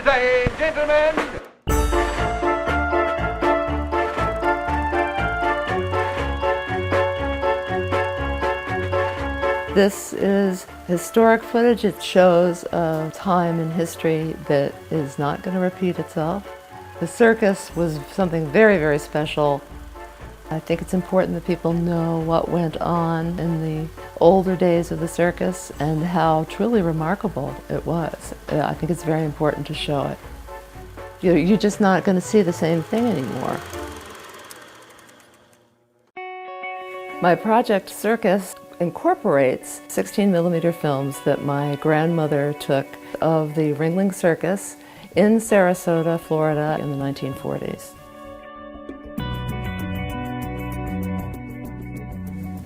Ladies and gentlemen, this is historic footage. It shows a time in history that is not going to repeat itself. The circus was something very, very special. I think it's important that people know what went on in the older days of the circus and how truly remarkable it was. I think it's very important to show it. You're just not going to see the same thing anymore. My project Circus incorporates 16mm films that my grandmother took of the Ringling Circus in Sarasota, Florida in the 1940s.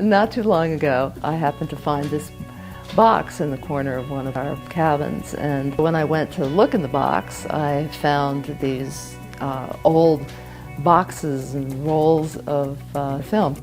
Not too long ago, I happened to find this box in the corner of one of our cabins, and when I went to look in the box, I found these old boxes and rolls of film.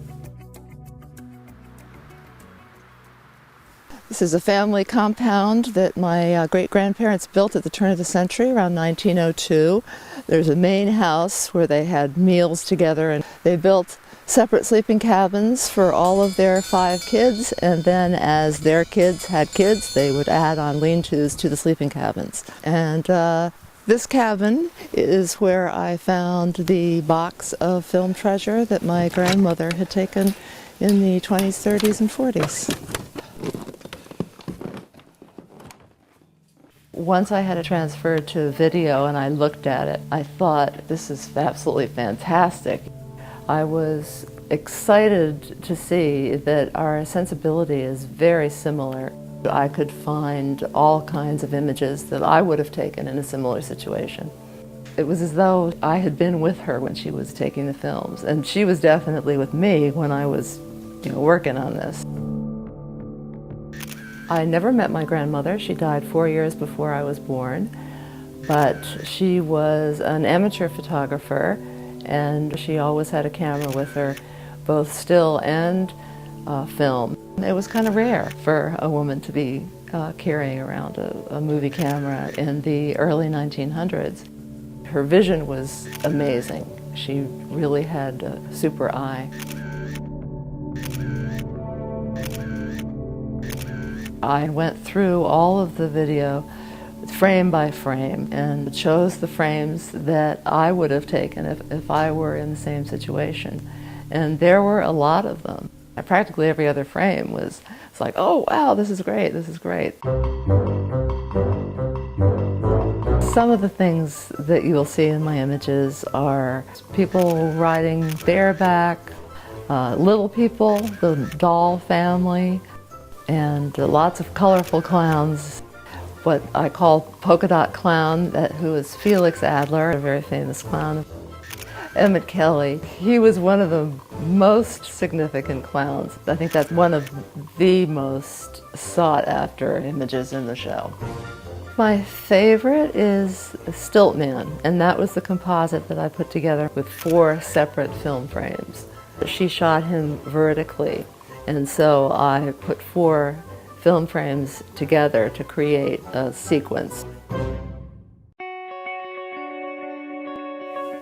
This is a family compound that my great-grandparents built at the turn of the century, around 1902. There's a main house where they had meals together, and they built separate sleeping cabins for all of their 5 kids, and then as their kids had kids, they would add on lean-tos to the sleeping cabins. And this cabin is where I found the box of film treasure that my grandmother had taken in the 20s, 30s, and 40s. Once I had it transferred to video and I looked at it, I thought, this is absolutely fantastic. I was excited to see that our sensibility is very similar. I could find all kinds of images that I would have taken in a similar situation. It was as though I had been with her when she was taking the films, and she was definitely with me when I was, working on this. I never met my grandmother. She died 4 years before I was born, but she was an amateur photographer, and she always had a camera with her, both still and film. It was kind of rare for a woman to be carrying around a movie camera in the early 1900s. Her vision was amazing. She really had a super eye. I went through all of the video frame by frame and chose the frames that I would have taken if I were in the same situation. And there were a lot of them. Practically every other frame was like, oh wow, this is great, this is great. Some of the things that you will see in my images are people riding bareback, little people, the doll family, and lots of colorful clowns. What I call polka dot clown, who is Felix Adler, a very famous clown. Emmett Kelly, he was one of the most significant clowns. I think that's one of the most sought after images in the show. My favorite is Stiltman, and that was the composite that I put together with 4 separate film frames. She shot him vertically, and so I put 4 film frames together to create a sequence.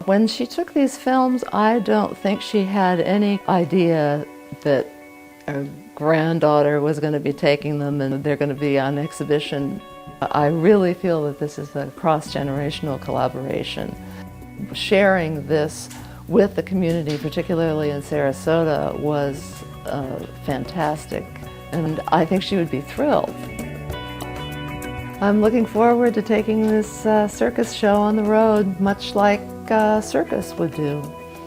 When she took these films, I don't think she had any idea that her granddaughter was going to be taking them and they're going to be on exhibition. I really feel that this is a cross-generational collaboration. Sharing this with the community, particularly in Sarasota, was fantastic, and I think she would be thrilled. I'm looking forward to taking this circus show on the road, much like Circus would do,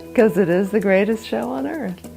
because it is the greatest show on earth.